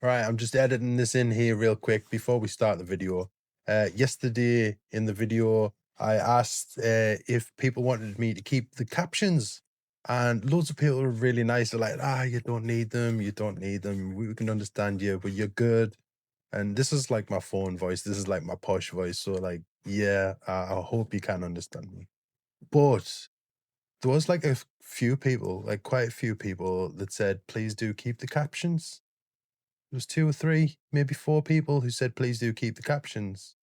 All right, I'm just editing this in here real quick before we start the video. Yesterday in the video, I asked if people wanted me to keep the captions, and loads of people were really nice. They're like, you don't need them. You don't need them. We can understand you, but you're good. And this is like my phone voice. This is like my posh voice. So, like, yeah, I hope you can understand me. But there was like a few people, like quite a few people that said, please do keep the captions. There was 2 or 3, maybe 4 people who said, "Please do keep the captions."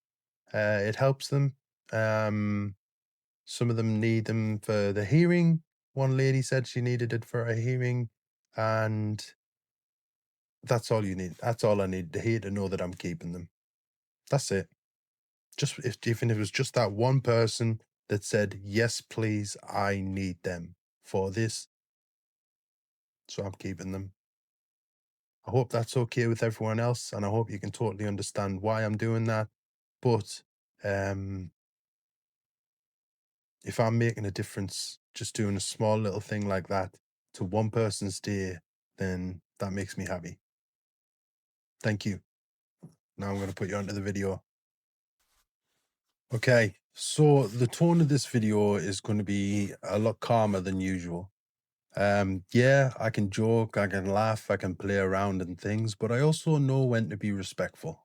It helps them. Um, some of them need them for the hearing. One lady said she needed it for a hearing, and that's all you need. That's all I need to hear to know that I'm keeping them. That's it. Just if even if it was just that one person that said, "Yes, please, I need them for this," so I'm keeping them. I hope that's okay with everyone else, and I hope you can totally understand why I'm doing that. But um if I'm making a difference, just doing a small little thing like that to one person's day, then that makes me happy. Thank you. Now I'm going to put you onto the video. Okay, so the tone of this video is going to be a lot calmer than usual. Yeah, I can joke, I can laugh, I can play around and things, but I also know when to be respectful.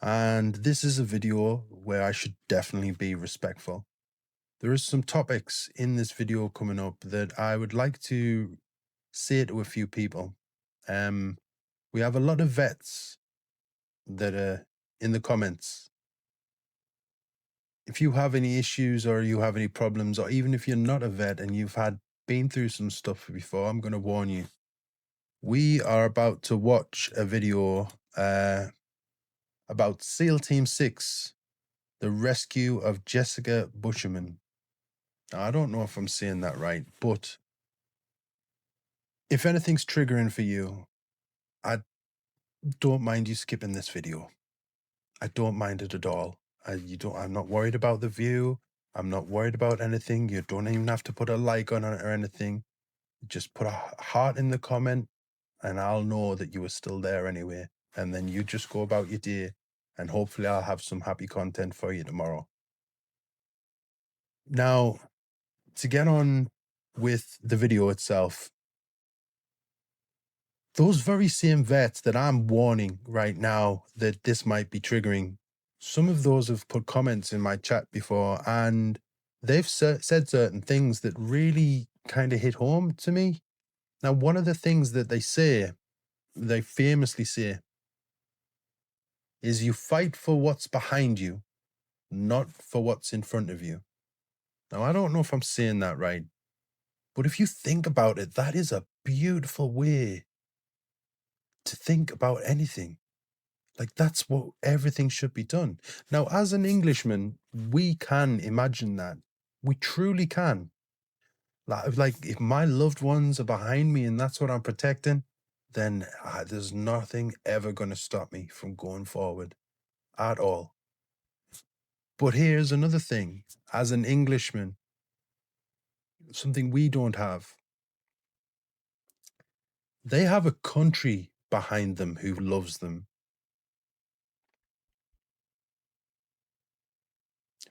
And this is a video where I should definitely be respectful. There is some topics in this video coming up that I would like to say to a few people. Um, we have a lot of vets that are in the comments. If you have any issues or you have any problems, or even if you're not a vet and you've been through some stuff before, I'm going to warn you. We are about to watch a video about SEAL Team 6, the rescue of Jessica Busherman. Now, I don't know if I'm saying that right, but if anything's triggering for you, I don't mind you skipping this video. I don't mind it at all. I'm not worried about the view. I'm not worried about anything. You don't even have to put a like on it or anything. Just put a heart in the comment and I'll know that you were still there anyway. And then you just go about your day and hopefully I'll have some happy content for you tomorrow. Now, to get on with the video itself, those very same vets that I'm warning right now that this might be triggering, some of those have put comments in my chat before and they've said certain things that really kind of hit home to me. Now, one of the things that they famously say, is you fight for what's behind you, not for what's in front of you. Now, I don't know if I'm saying that right, but if you think about it, that is a beautiful way to think about anything. Like that's what everything should be done. Now, as an Englishman, we can imagine that. We truly can. Like if my loved ones are behind me and that's what I'm protecting, then there's nothing ever going to stop me from going forward at all. But here's another thing. As an Englishman, something we don't have. They have a country behind them who loves them.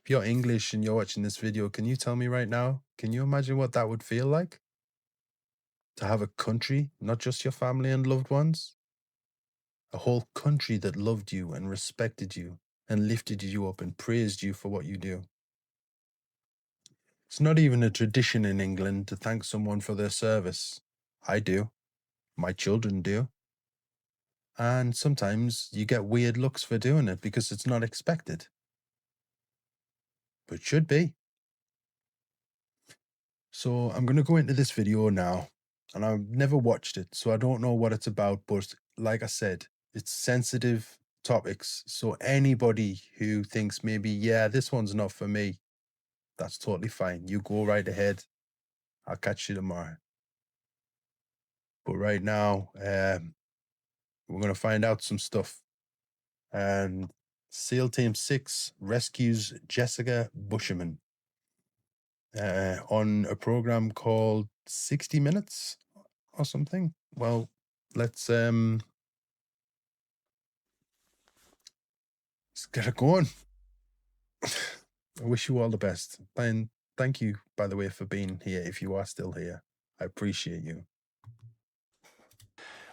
If you're English and you're watching this video, can you tell me right now, can you imagine what that would feel like? To have a country, not just your family and loved ones, a whole country that loved you and respected you and lifted you up and praised you for what you do. It's not even a tradition in England to thank someone for their service. I do. My children do. And sometimes you get weird looks for doing it because it's not expected. But it should be. So I'm going to go into this video now, and I've never watched it, so I don't know what it's about. But like I said, it's sensitive topics. So anybody who thinks maybe, yeah, this one's not for me, that's totally fine. You go right ahead. I'll catch you tomorrow. But right now, we're going to find out some stuff. And SEAL Team 6 rescues Jessica Busherman on a program called 60 Minutes or something. Well, let's Let's get it going. I wish you all the best. And thank you, by the way, for being here. If you are still here, I appreciate you.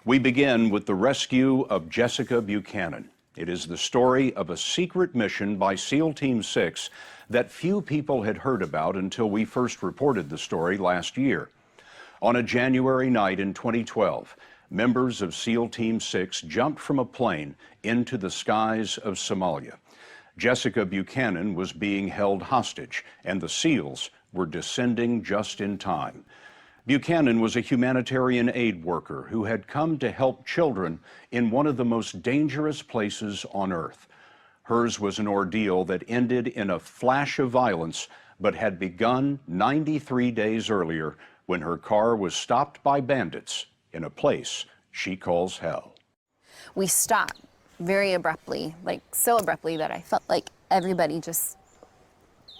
We begin with the rescue of Jessica Buchanan. It is the story of a secret mission by SEAL Team 6 that few people had heard about until we first reported the story last year. On a January night in 2012, members of SEAL Team 6 jumped from a plane into the skies of Somalia. Jessica Buchanan was being held hostage, and the SEALs were descending just in time. Buchanan was a humanitarian aid worker who had come to help children in one of the most dangerous places on earth. Hers was an ordeal that ended in a flash of violence, but had begun 93 days earlier when her car was stopped by bandits in a place she calls hell. We stopped very abruptly, like so abruptly that I felt like everybody just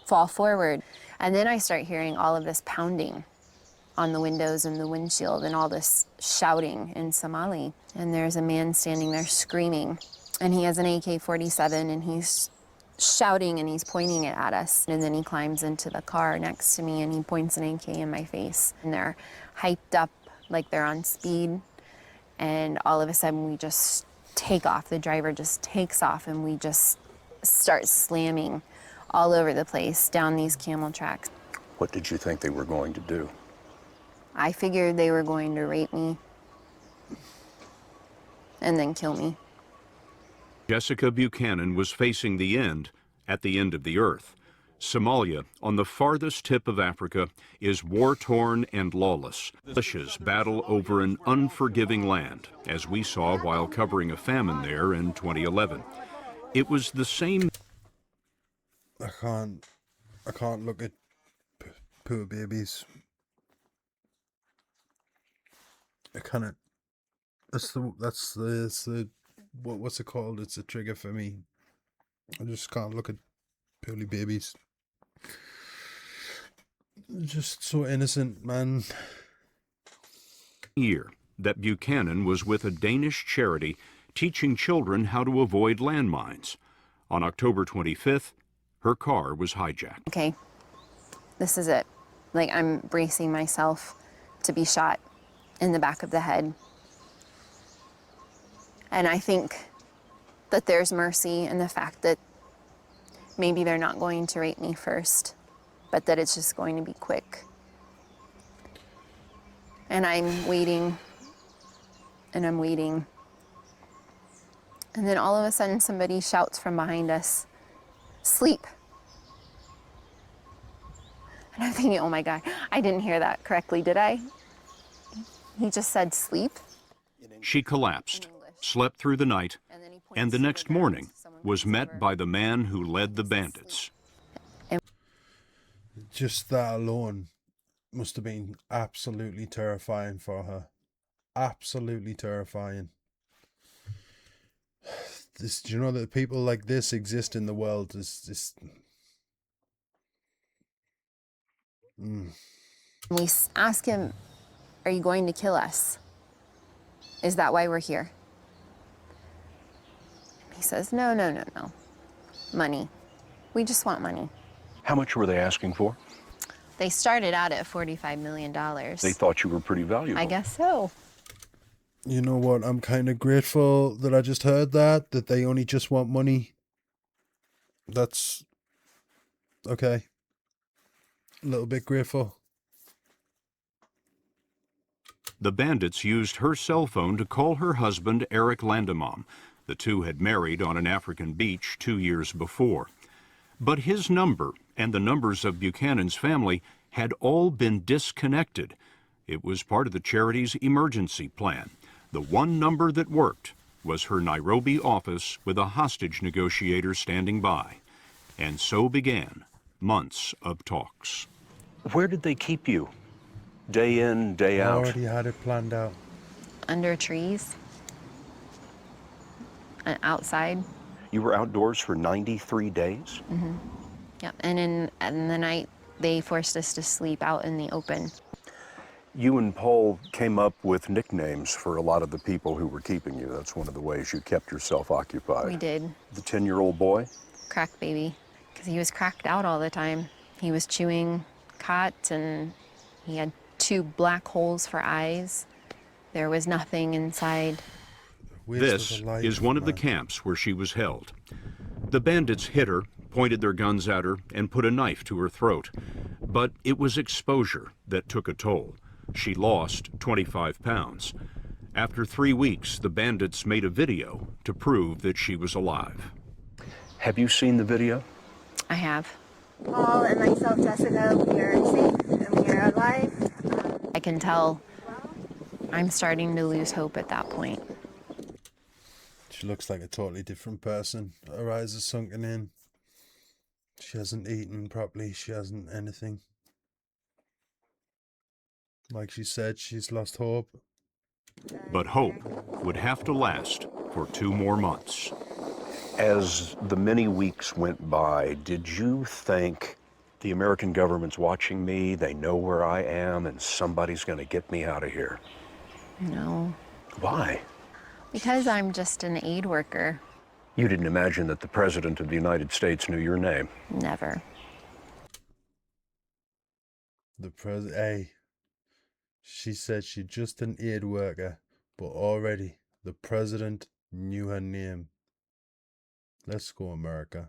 fall forward. And then I start hearing all of this pounding on the windows and the windshield and all this shouting in Somali. And there's a man standing there screaming, and he has an AK-47 and he's shouting and he's pointing it at us. And then he climbs into the car next to me and he points an AK in my face. And they're hyped up like they're on speed. And all of a sudden we just take off. The driver just takes off and we just start slamming all over the place down these camel tracks. What did you think they were going to do? I figured they were going to rape me and then kill me. Jessica Buchanan was facing the end at the end of the earth. Somalia, on the farthest tip of Africa, is war-torn and lawless. Militias battle over an unforgiving land, as we saw while covering a famine there in 2011. It was the same. I can't look at poor babies. I cannot. That's the what's it called? It's a trigger for me. I just can't look at poorly babies. Just so innocent, man. Year that Buchanan was with a Danish charity teaching children how to avoid landmines. On October 25th, her car was hijacked. Okay, this is it. Like, I'm bracing myself to be shot in the back of the head. And I think that there's mercy in the fact that maybe they're not going to rape me first, but that it's just going to be quick. And I'm waiting, and I'm waiting. And then all of a sudden somebody shouts from behind us, "Sleep." And I'm thinking, oh my God, I didn't hear that correctly, did I? He just said sleep. She collapsed, slept through the night, and the next morning was met by the man who led the bandits. Just that alone must have been absolutely terrifying for her. Absolutely terrifying. This, do you know that people like this exist in the world? Is We ask him, "Are you going to kill us? Is that why we're here?" He says, "No, no, no, no. Money. We just want money." How much were they asking for? They started out at $45 million. They thought you were pretty valuable. I guess so. You know what? I'm kind of grateful that I just heard that they only just want money. That's okay. A little bit grateful. The bandits used her cell phone to call her husband, Eric Landemam. The two had married on an African beach 2 years before. But his number and the numbers of Buchanan's family had all been disconnected. It was part of the charity's emergency plan. The one number that worked was her Nairobi office with a hostage negotiator standing by. And so began months of talks. Where did they keep you? Day in, day I out? already had it planned out. Under trees. And outside. You were outdoors for 93 days? Mm-hmm. Yep. And in the night, they forced us to sleep out in the open. You and Paul came up with nicknames for a lot of the people who were keeping you. That's one of the ways you kept yourself occupied. We did. The 10-year-old boy? Crack baby, because he was cracked out all the time. He was chewing cot and he had 2 black holes for eyes. There was nothing inside. This is one of the camps where she was held. The bandits hit her, pointed their guns at her, and put a knife to her throat. But it was exposure that took a toll. She lost 25 pounds. After 3 weeks, the bandits made a video to prove that she was alive. Have you seen the video? I have. Paul and myself, Jessica, we are safe and we are alive. I can tell I'm starting to lose hope at that point. She looks like a totally different person. Her eyes are sunken in. She hasn't eaten properly. She hasn't anything. Like she said, she's lost hope. But hope would have to last for 2 more months. As the many weeks went by, did you think the American government's watching me, they know where I am, and somebody's going to get me out of here? No. Why? Because I'm just an aid worker. You didn't imagine that the President of the United States knew your name? Never. Hey, she said she's just an aid worker, but already the president knew her name. Let's go, America.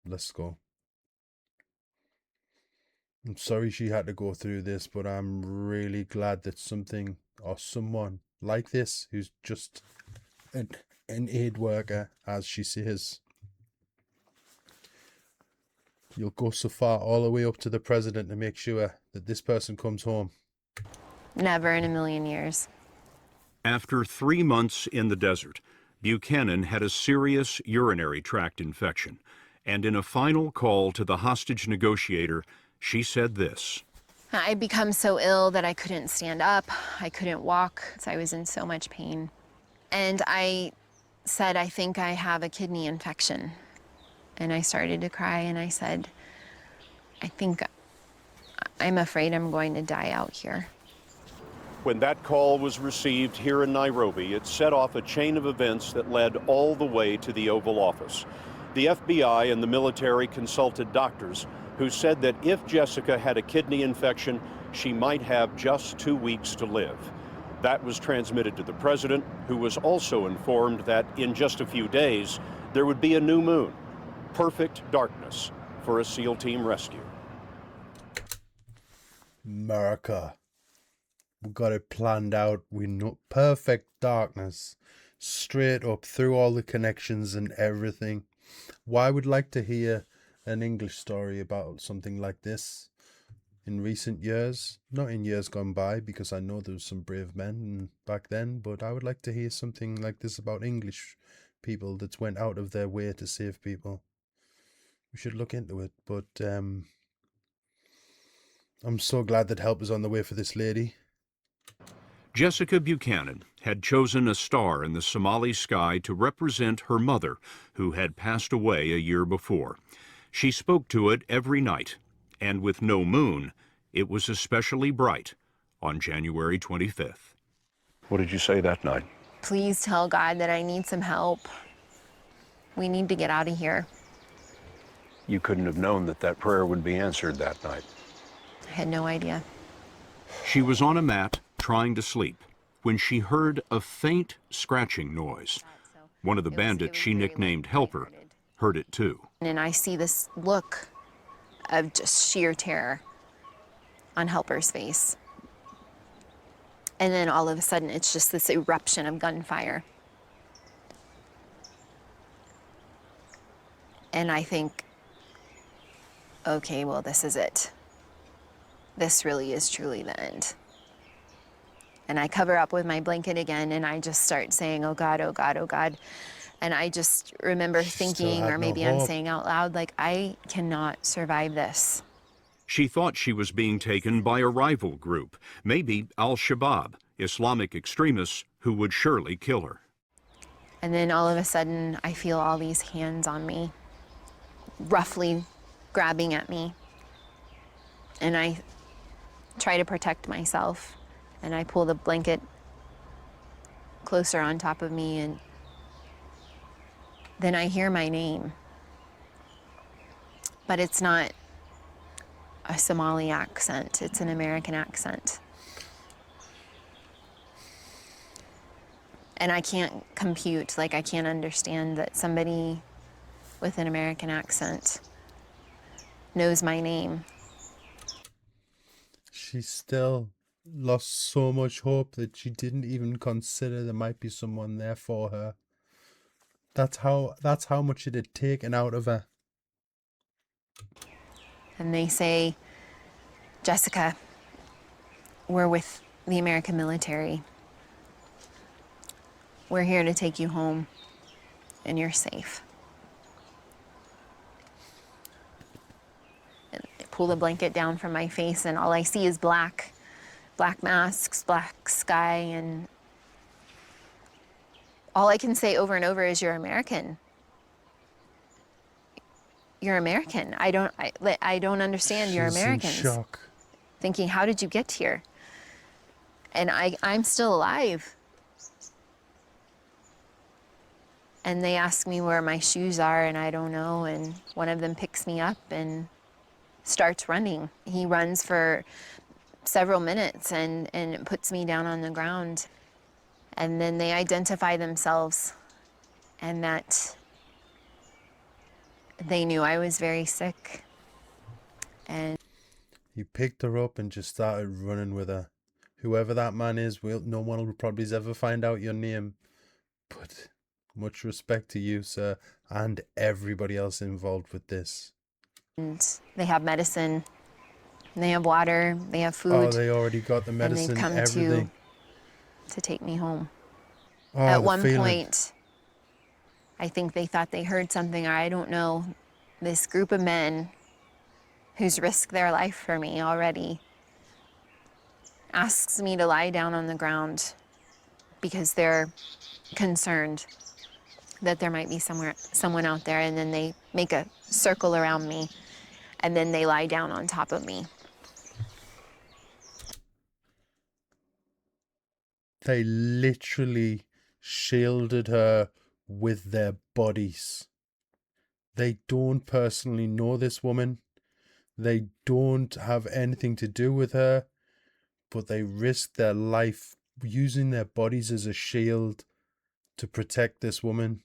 Let's go. I'm sorry she had to go through this, but I'm really glad that something or someone like this, who's just an aid worker, as she says, you'll go so far all the way up to the president to make sure that this person comes home. Never in a million years. After 3 months in the desert, Buchanan had a serious urinary tract infection. And in a final call to the hostage negotiator, she said this. I'd become so ill that I couldn't stand up. I couldn't walk. So I was in so much pain. And I said, I think I have a kidney infection. And I started to cry and I said, I'm afraid I'm going to die out here. When that call was received here in Nairobi, it set off a chain of events that led all the way to the Oval Office. The FBI and the military consulted doctors who said that if Jessica had a kidney infection, she might have just 2 weeks to live. That was transmitted to the president, who was also informed that in just a few days, there would be a new moon. Perfect darkness for a SEAL team rescue. America. We got it planned out. We know perfect darkness. Straight up through all the connections and everything. Why would like to hear an English story about something like this in recent years? Not in years gone by, because I know there was some brave men back then, but I would like to hear something like this about English people that went out of their way to save people. We should look into it, but I'm so glad that help is on the way for this lady. Jessica Buchanan had chosen a star in the Somali sky to represent her mother, who had passed away a year before. She spoke to it every night, and with no moon, it was especially bright on January 25th. What did you say that night? Please tell God that I need some help. We need to get out of here. You couldn't have known that that prayer would be answered that night. I had no idea. She was on a mat trying to sleep when she heard a faint scratching noise. One of the bandits she nicknamed Helper heard it too. And I see this look of just sheer terror on Helper's face. And then all of a sudden, it's just this eruption of gunfire. And I think, okay, well, this is it. This really is truly the end. And I cover up with my blanket again, and I just start saying, oh God, oh God, oh God. And I just remember thinking, or maybe I'm saying out loud, like, I cannot survive this. She thought she was being taken by a rival group, maybe Al-Shabaab, Islamic extremists who would surely kill her. And then all of a sudden, I feel all these hands on me, roughly grabbing at me. And I try to protect myself. And I pull the blanket closer on top of me, and then I hear my name. But it's not a Somali accent, it's an American accent. And I can't compute, like I can't understand that somebody with an American accent knows my name. She still lost so much hope that she didn't even consider there might be someone there for her. That's how much it had taken out of her. And they say, Jessica, we're with the American military. We're here to take you home, and you're safe. And they pull the blanket down from my face, and all I see is black masks, black sky, and all I can say over and over is, you're American. You're American. I don't understand. You're She's in Americans. shock. Thinking, how did you get here? And I'm still alive. And they ask me where my shoes are, and I don't know. And one of them picks me up and starts running. He runs for several minutes and puts me down on the ground. And then they identify themselves, and that they knew I was very sick. And He picked her up and just started running with her. Whoever that man is, no one will probably ever find out your name. But much respect to you, sir, and everybody else involved with this. they have medicine, they have water, they have food. Oh, they already got the and medicine, they've come everything. to take me home. Oh, At the one feeling. point, I think they thought they heard something, or I don't know. This group of men who's risked their life for me already asks me to lie down on the ground because they're concerned that there might be someone out there, and then they make a circle around me, and then they lie down on top of me. They literally shielded her with their bodies. They don't personally know this woman. They don't have anything to do with her, but they risked their life using their bodies as a shield to protect this woman.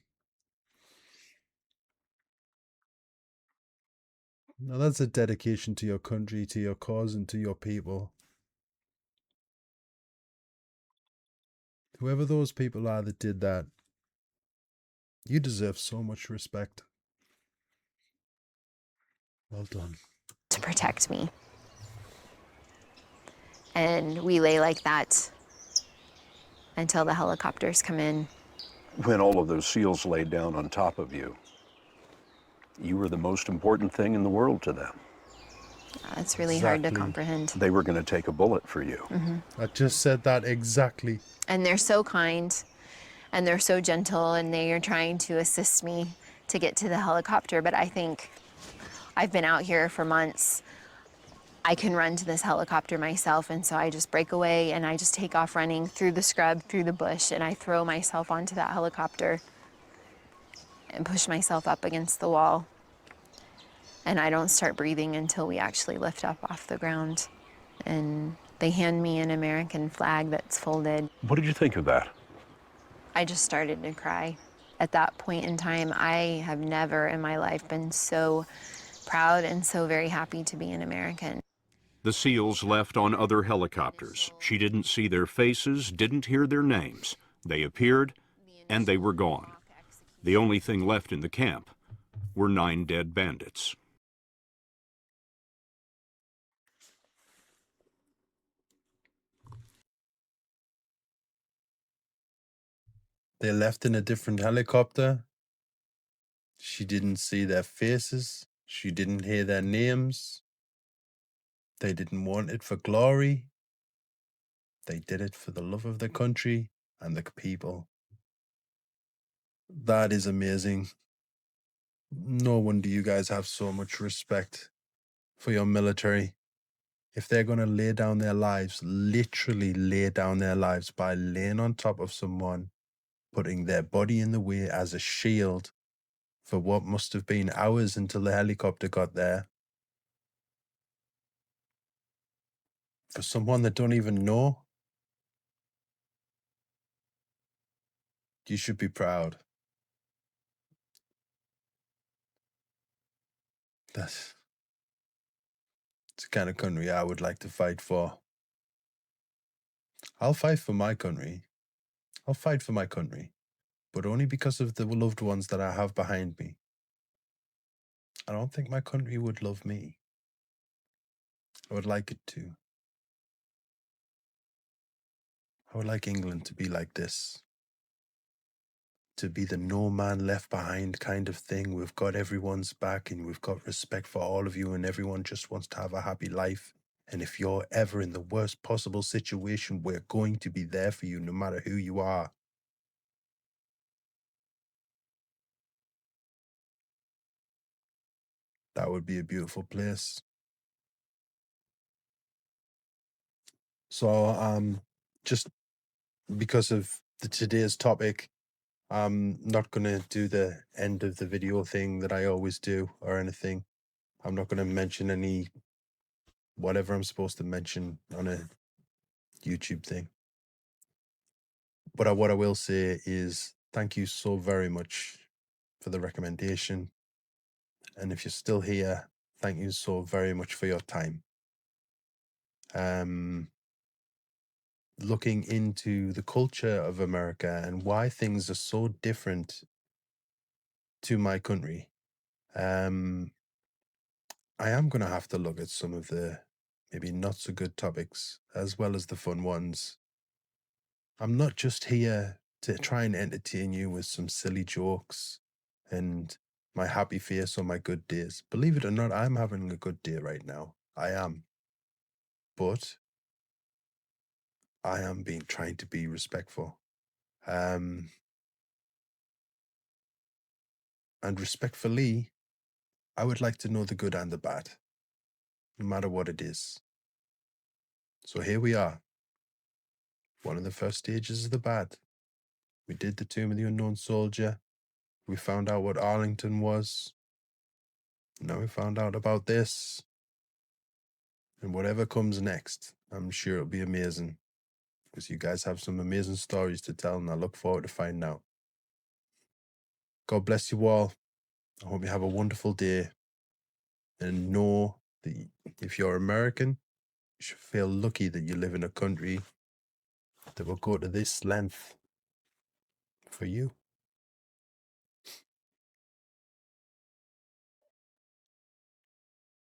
Now that's a dedication to your country, to your cause, and to your people. Whoever those people are that did that, you deserve so much respect. Well done. To protect me. And we lay like that until the helicopters come in. When all of those SEALs laid down on top of you, you were the most important thing in the world to them. It's really hard to Exactly. comprehend. They were going to take a bullet for you. I just said that exactly. And they're so kind, and they're so gentle, and they are trying to assist me to get to the helicopter. But I think I've been out here for months. I can run to this helicopter myself, and so I just break away and I just take off running through the scrub, through the bush, and I throw myself onto that helicopter and push myself up against the wall. And I don't start breathing until we actually lift up off the ground. And they hand me an American flag that's folded. What did you think of that? I just started to cry. At that point in time, I have never in my life been so proud and so very happy to be an American. The SEALs left on other helicopters. She didn't see their faces, didn't hear their names. They appeared, and they were gone. The only thing left in the camp were 9 dead bandits. They left in a different helicopter. She didn't see their faces. She didn't hear their names. They didn't want it for glory. They did it for the love of the country and the people. That is amazing. No wonder you guys have so much respect for your military. if they're going to lay down their lives, literally lay down their lives by laying on top of someone, putting their body in the way as a shield for what must have been hours until the helicopter got there, for someone that don't even know, you should be proud. That's the kind of country I would like to fight for. I'll fight for my country. I'll fight for my country, but only because of the loved ones that I have behind me. I don't think my country would love me. I would like it to. I would like England to be like this, to be the no man left behind kind of thing. We've got everyone's back and we've got respect for all of you, and everyone just wants to have a happy life. And if you're ever in the worst possible situation, we're going to be there for you no matter who you are. That would be a beautiful place. So just because of today's topic, I'm not going to do the end of the video thing that I always do or anything. I'm not going to mention any whatever I'm supposed to mention on a YouTube thing. But what I will say is thank you so very much for the recommendation. And if you're still here, thank you so very much for your time. Looking into the culture of America and why things are so different to my country. I am going to have to look at some of the maybe not so good topics as well as the fun ones. I'm not just here to try and entertain you with some silly jokes and my happy face on my good days. Believe it or not, I'm having a good day right now. I am. But I am trying to be respectful. And respectfully, I would like to know the good and the bad, no matter what it is. So here we are. One of the first stages of the bad. We did the Tomb of the Unknown Soldier. We found out what Arlington was. Now we found out about this. And whatever comes next, I'm sure it'll be amazing. Because you guys have some amazing stories to tell, and I look forward to finding out. God bless you all. I hope you have a wonderful day. And know that if you're American, you should feel lucky that you live in a country that will go to this length for you.